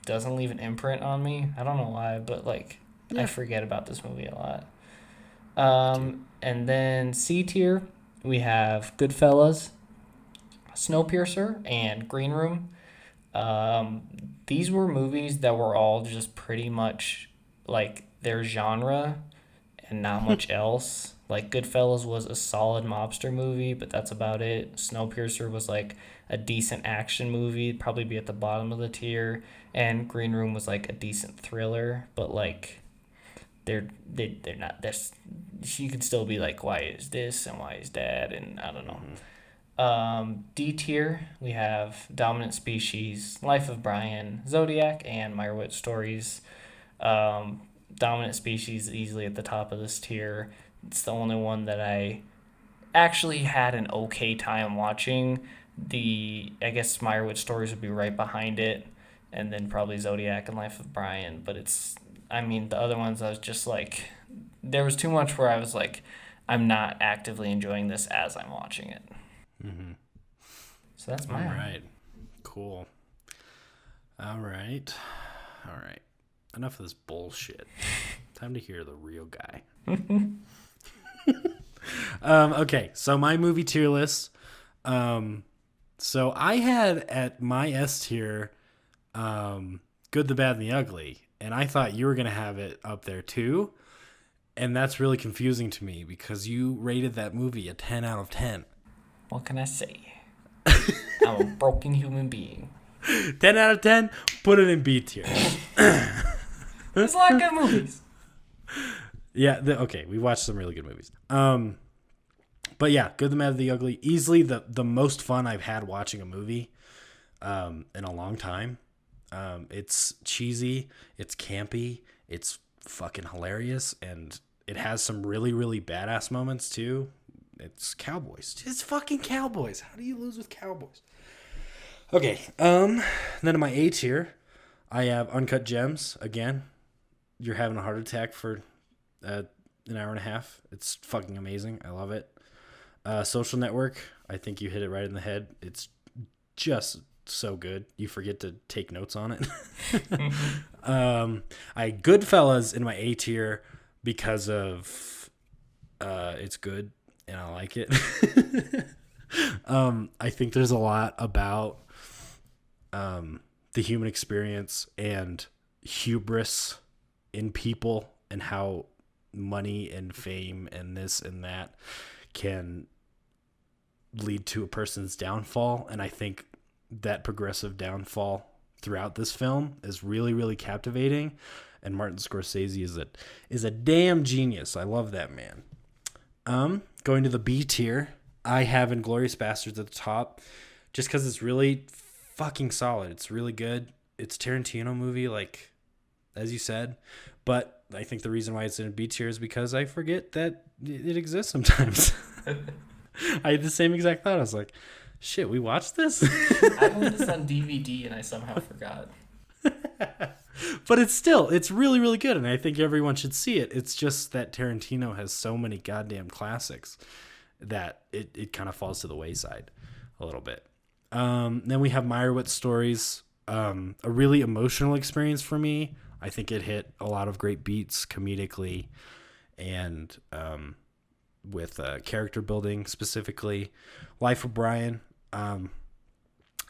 doesn't leave an imprint on me. I don't know why, but like, I forget about this movie a lot. And then C tier, we have Goodfellas, Snowpiercer, and Green Room. Um, these were movies that were all just pretty much like their genre and not much else. Like Goodfellas was a solid mobster movie, but that's about it. Snowpiercer was like a decent action movie, probably be at the bottom of the tier, and Green Room was like a decent thriller, but like they're not. There's you could still be like, why is this and why is that, and I don't know. D tier, we have Dominant Species, Life of Brian, Zodiac, and Meyerowitz Stories. Dominant Species is easily at the top of this tier. It's the only one that I actually had an okay time watching. I guess Meyerowitz Stories would be right behind it, and then probably Zodiac and Life of Brian. But the other ones I was just like, there was too much where I was like, I'm not actively enjoying this as I'm watching it. Mm-hmm. So that's mine. All right. Cool. All right. Enough of this bullshit. Time to hear the real guy. Okay, so my movie tier list. So I had at my S tier, Good, the Bad, and the Ugly, and I thought you were gonna have it up there too, and that's really confusing to me because you rated that movie a 10 out of 10. What can I say? I'm a broken human being. 10 out of 10. Put it in B tier. There's a lot of good movies. Yeah, okay, we watched some really good movies. But yeah, Good, the Bad, the Ugly, easily the most fun I've had watching a movie in a long time. It's cheesy, it's campy, it's fucking hilarious, and it has some really, really badass moments too. It's cowboys. It's fucking cowboys. How do you lose with cowboys? Okay, then in my A tier, I have Uncut Gems. Again, you're having a heart attack for an hour and a half. It's fucking amazing. I love it. Social Network, I think you hit it right in the head. It's just so good. You forget to take notes on it. I Goodfellas in my A tier because of it's good and I like it. I think there's a lot about the human experience and hubris in people and how money and fame and this and that can lead to a person's downfall. And I think that progressive downfall throughout this film is really, really captivating. And Martin Scorsese is a damn genius. I love that man. Going to the B tier, I have Inglourious Bastards at the top just because it's really fucking solid. It's really good. it's a Tarantino movie, like as you said, but I think the reason why it's in a B tier is because I forget that it exists sometimes. I had the same exact thought. I was like, shit, we watched this? I own this on DVD and I somehow forgot. But it's really, really good, and I think everyone should see it. It's just that Tarantino has so many goddamn classics that it kind of falls to the wayside a little bit. Then we have Meyerowitz Stories, a really emotional experience for me. I think it hit a lot of great beats comedically and with character building specifically. Life of Brian.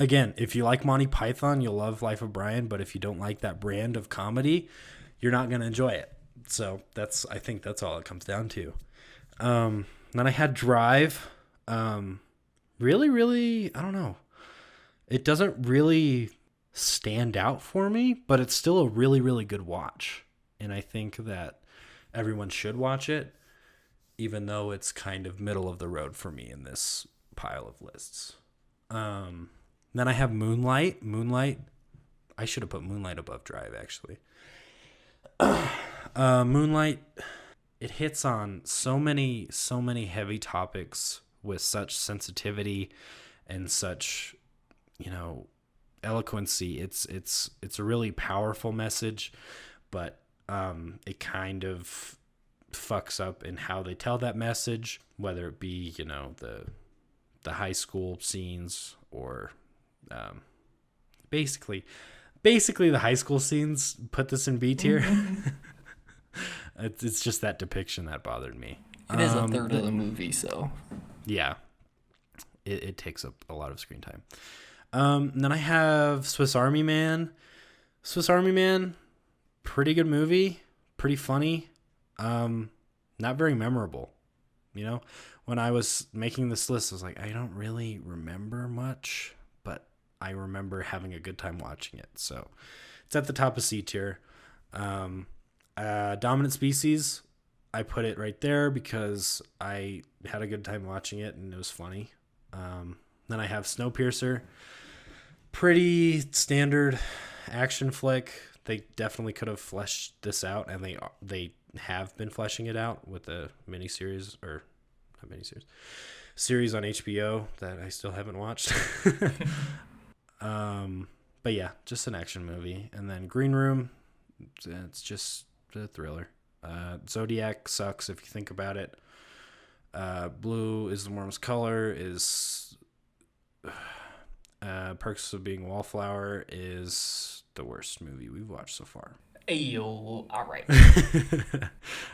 Again, if you like Monty Python, you'll love Life of Brian, but if you don't like that brand of comedy, you're not going to enjoy it. So I think that's all it comes down to. Then I had Drive. Really, really, I don't know. It doesn't really stand out for me, but it's still a really, really good watch. And I think that everyone should watch it, even though it's kind of middle of the road for me in this pile of lists. Then I have Moonlight. I should have put Moonlight above Drive, actually. Moonlight, it hits on so many heavy topics with such sensitivity and such, eloquency. It's a really powerful message, but it kind of fucks up in how they tell that message, whether it be, the high school scenes or basically the high school scenes put this in B tier. It's just that depiction that bothered me. It is a third of the movie, so yeah, it takes up a lot of screen time. Then I have Swiss Army Man. Pretty good movie, pretty funny, not very memorable. When I was making this list, I was like, I don't really remember much, but I remember having a good time watching it. So it's at the top of C tier. Dominant Species, I put it right there because I had a good time watching it and it was funny. Then I have Snowpiercer, pretty standard action flick. They definitely could have fleshed this out, and they have been fleshing it out with a series on HBO that I still haven't watched. But yeah, just an action movie. And then Green Room, it's just a thriller. Zodiac sucks if you think about it. Blue is the warmest color. Perks of Being a Wallflower is the worst movie we've watched so far. Ayo, all right.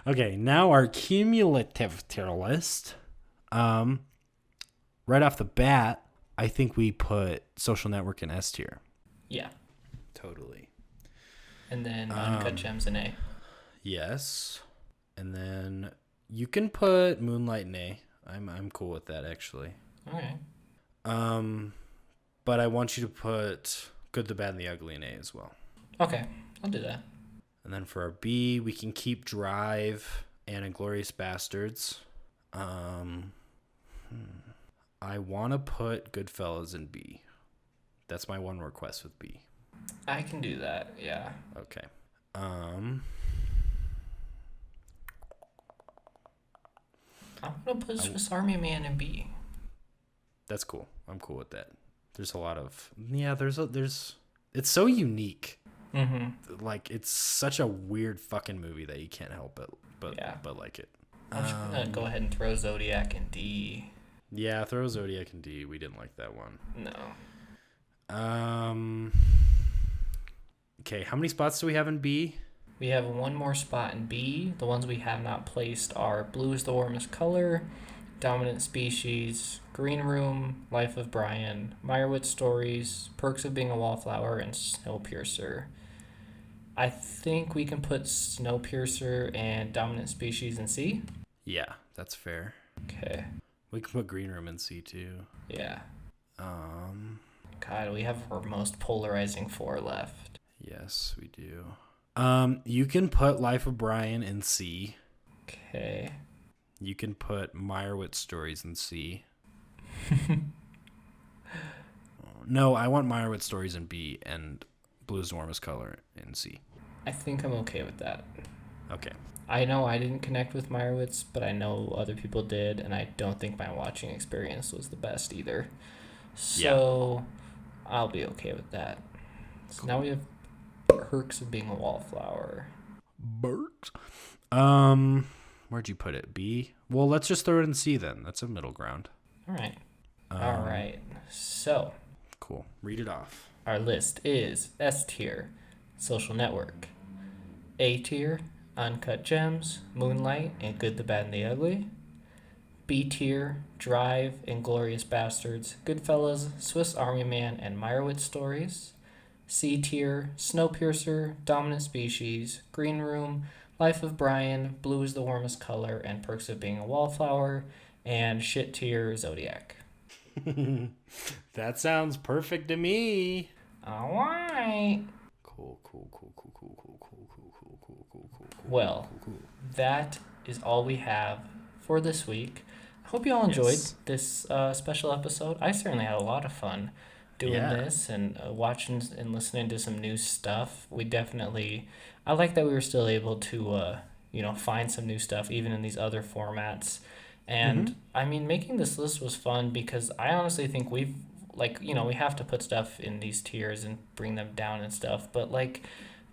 Okay, now our cumulative tier list. Right off the bat, I think we put Social Network in S tier. Yeah. Totally. And then Uncut Gems in A. Yes. And then you can put Moonlight in A. I'm cool with that, actually. Okay. But I want you to put Good, the Bad, and the Ugly in A as well. Okay, I'll do that. And then for our B, we can keep Drive and Inglourious Bastards. I want to put Goodfellas in B. That's my one request with B. I can do that, yeah. Okay. I'm going to put Swiss Army Man in B. That's cool. I'm cool with that. There's a lot of... Yeah, it's so unique. Mm-hmm. Like, it's such a weird fucking movie that you can't help but like it. I'm just going to go ahead and throw Zodiac in D. Yeah, throw Zodiac in D. We didn't like that one. No. Okay, how many spots do we have in B? We have one more spot in B. The ones we have not placed are Blue is the Warmest Color, Dominant Species, Green Room, Life of Brian, Meyerowitz Stories, Perks of Being a Wallflower, and Snowpiercer. I think we can put Snowpiercer and Dominant Species in C. Yeah, that's fair. Okay. We can put Green Room in C too. Yeah. God, we have our most polarizing 4 left. Yes, we do. You can put Life of Brian in C. Okay. You can put Meyerowitz Stories in C. No, I want Meyerowitz Stories in B and Blue is the Warmest Color in C. I think I'm okay with that. Okay. I know I didn't connect with Meyerowitz, but I know other people did, and I don't think my watching experience was the best either. So I'll be okay with that. So now we have Perks of Being a Wallflower. Bert. Where'd you put it? B? Well, let's just throw it in C then. That's a middle ground. All right. So Cool. Read it off. our list is S tier, Social Network. A tier, Uncut Gems, Moonlight, and Good, the Bad, and the Ugly. B tier, Drive, Inglourious Bastards, Goodfellas, Swiss Army Man, and Meyerowitz Stories. C tier, Snowpiercer, Dominant Species, Green Room, Life of Brian, Blue is the Warmest Color, and Perks of Being a Wallflower. And shit tier, Zodiac. That sounds perfect to me. All right. Cool. Well, that is all we have for this week. I hope you all enjoyed this special episode. I certainly had a lot of fun doing this and watching and listening to some new stuff. I like that we were still able to, find some new stuff even in these other formats. And I mean, making this list was fun because I honestly think we have to put stuff in these tiers and bring them down and stuff. But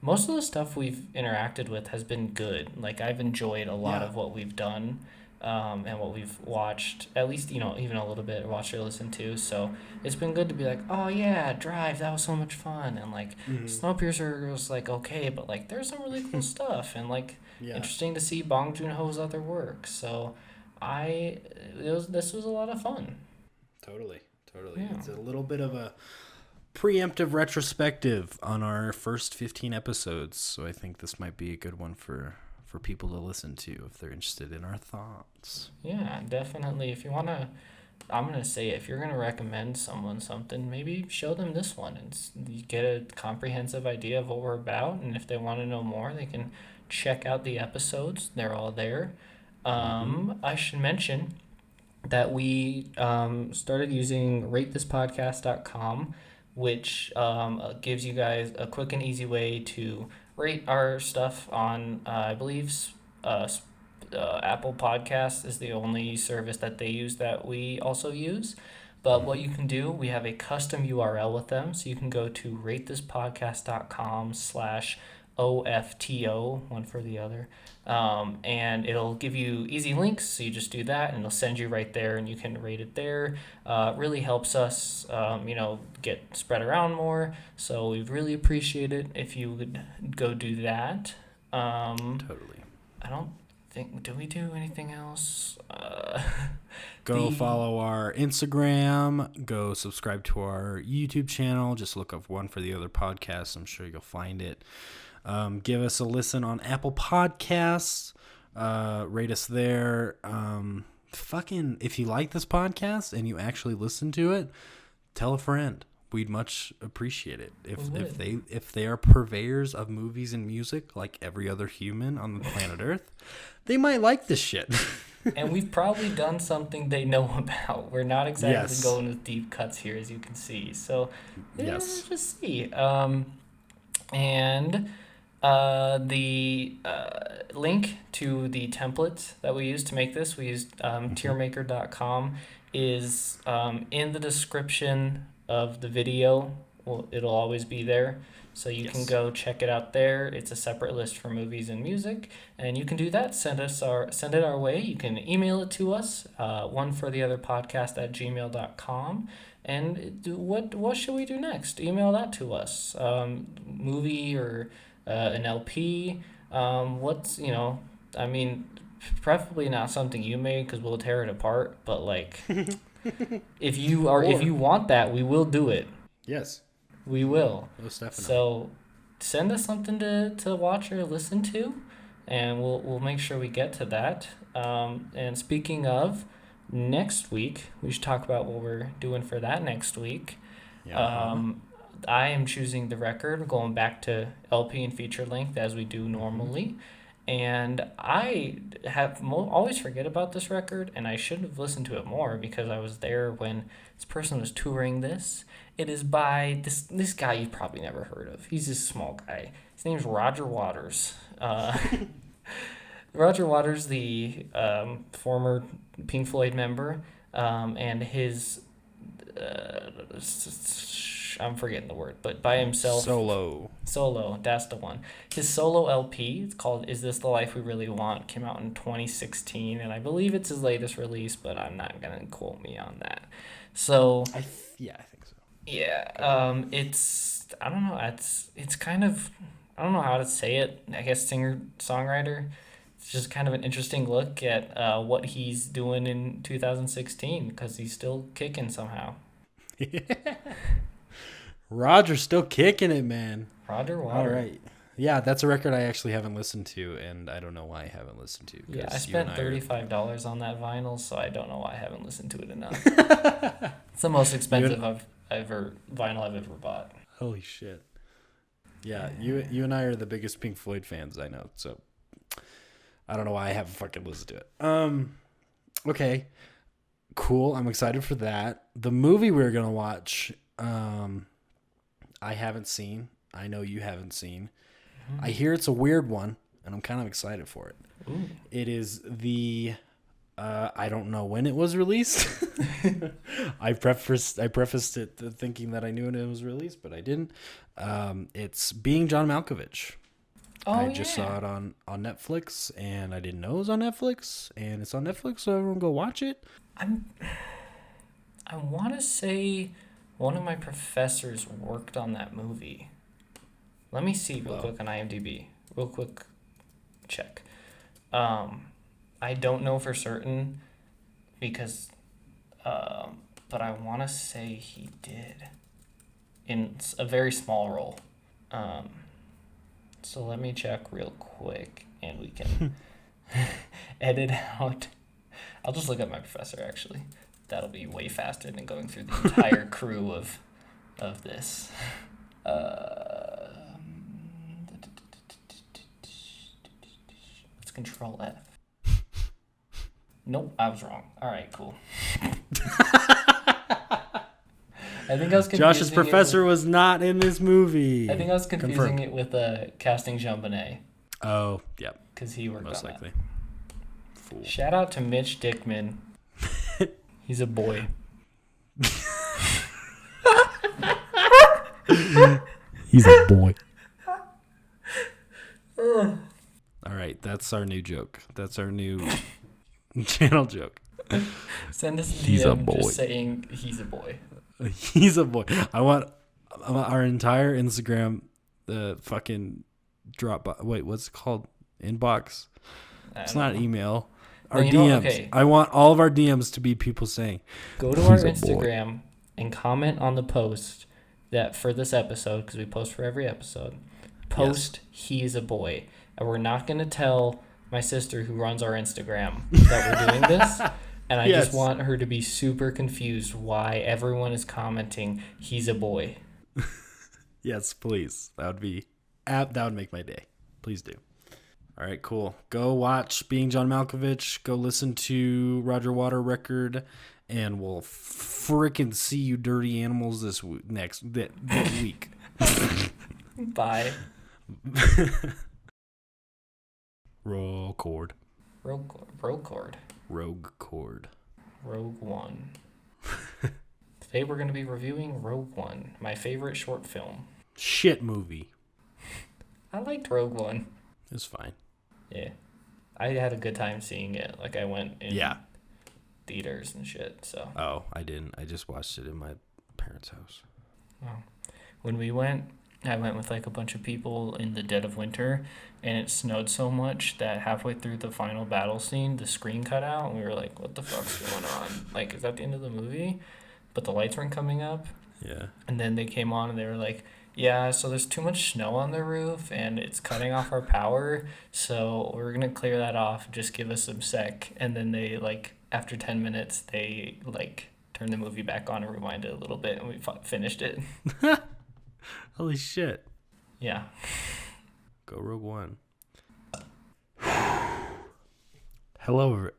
most of the stuff we've interacted with has been good. I've enjoyed a lot of what we've done. And what we've watched, at least, even a little bit, watched or listened to. So it's been good to be like, oh yeah, Drive, that was so much fun. And Snowpiercer was okay, but there's some really cool stuff. And interesting to see Bong Joon-ho's other work. So this was a lot of fun. Totally. Yeah. It's a little bit of a preemptive retrospective on our first 15 episodes. So I think this might be a good one for people to listen to if they're interested in our thoughts. Yeah, definitely. If you want to, I'm going to say, if you're going to recommend someone something, maybe show them this one and you get a comprehensive idea of what we're about. And if they want to know more, they can check out the episodes. They're all there. I should mention that we started using ratethispodcast.com, which gives you guys a quick and easy way to rate our stuff on, I believe, Apple Podcasts is the only service that they use that we also use. But what you can do, we have a custom URL with them. So you can go to ratethispodcast.com/OFTO, one for the other. And it'll give you easy links. So you just do that and it'll send you right there and you can rate it there. Really helps us, get spread around more. So we really appreciate it if you would go do that. Totally. I don't think, do we do anything else? Go follow our Instagram. Go subscribe to our YouTube channel. Just look up One for the Other podcast. I'm sure you'll find it. Give us a listen on Apple Podcasts. Rate us there. If you like this podcast and you actually listen to it, tell a friend. We'd much appreciate it. If they are purveyors of movies and music like every other human on the planet Earth, they might like this shit. And we've probably done something they know about. We're not exactly going with deep cuts here, as you can see. So just see. And the link to the template that we used to make this, we used tiermaker.com, is in the description of the video. It'll always be there. So you can go check it out there. It's a separate list for movies and music, and you can do that. Send it our way. You can email it to us, onefortheotherpodcast@gmail.com. And what should we do next? Email that to us. Movie or an LP. Preferably not something you made because we'll tear it apart. But if you want that, we will do it. Yes. We will. Most definitely. So send us something to watch or listen to, and we'll make sure we get to that. And speaking of, next week, we should talk about what we're doing for that next week. Yeah. I am choosing The Record, going back to LP and feature length as we do normally. And I have always forget about this record, and I should have listened to it more because I was there when this person was touring this. It is by this guy you've probably never heard of. He's this small guy. His name's Roger Waters. Roger Waters, the former Pink Floyd member, and his I'm forgetting the word, but by himself. Solo, that's the one. His solo LP, it's called "Is This the Life We Really Want?" came out in 2016, and I believe it's his latest release, but I'm not gonna quote me on that. So I think so. yeah, it's I don't know. It's kind of I don't know how to say it. I guess singer songwriter. It's just kind of an interesting look at what he's doing in 2016 because he's still kicking somehow. Roger's still kicking it, man. Roger Waters. All right. Yeah, that's a record I actually haven't listened to, and I don't know why I haven't listened to. Yeah, I spent $35 on that vinyl, so I don't know why I haven't listened to it enough. It's the most expensive vinyl I've ever bought. Holy shit. Yeah, you and I are the biggest Pink Floyd fans I know, so I don't know why I haven't fucking listened to it. Okay. Cool. I'm excited for that. The movie we're going to watch, I haven't seen. I know you haven't seen. I hear it's a weird one, and I'm kind of excited for it. Ooh. It is the I don't know when it was released. I prefaced it thinking that I knew when it was released, but I didn't. It's Being John Malkovich. I just saw it on Netflix, and I didn't know it was on Netflix, and it's on Netflix, so everyone go watch it. I want to say one of my professors worked on that movie. Let me see real quick on IMDb. Real quick check. I don't know for certain because, but I want to say he did in a very small role. So let me check real quick, and we can edit out. I'll just look at my professor, actually. That'll be way faster than going through the entire crew of this. Let's Control F. Nope, I was wrong. All right, cool. I think I was confusing Josh's professor was not in this movie. I think I was confusing it with casting Jean Bonnet. Oh, yeah. Because he worked most on likely. That. Shout out to Mitch Dickman. He's a boy. He's a boy. All right, that's our new joke. That's our new channel joke. Send us a He's a DM boy. just saying he's a boy. He's a boy. I want our entire Instagram, the fucking wait, what's it called? Inbox? It's not email. Our DMs. Okay. I want all of our DMs to be people saying, go to our Instagram and comment on the post that for this episode, because we post for every episode, post he's a boy. And we're not going to tell my sister who runs our Instagram that we're doing this. And I just want her to be super confused why everyone is commenting he's a boy. Yes, please. That would make my day. Please do. All right, cool. Go watch Being John Malkovich. Go listen to Roger Waters record, and we'll frickin' see you dirty animals this week. Bye. Roll chord. Rogue chord. Rogue chord. Rogue One. Today we're going to be reviewing Rogue One, my favorite short film. Shit movie. I liked Rogue One. It's fine. Yeah. I had a good time seeing it. Like, I went in theaters and shit, so. Oh, I didn't. I just watched it in my parents' house. Oh. When we went, I went with, like, a bunch of people in the dead of winter, and it snowed so much that halfway through the final battle scene, the screen cut out, and we were like, what the fuck's going on? Like, is that the end of the movie? But the lights weren't coming up. Yeah. And then they came on, and they were like, yeah, so there's too much snow on the roof, and it's cutting off our power, so we're going to clear that off. Just give us some sec. And then they, like, after 10 minutes, they, like, turned the movie back on and rewinded it a little bit, and we finished it. Holy shit. Yeah. Go Rogue One. Hello.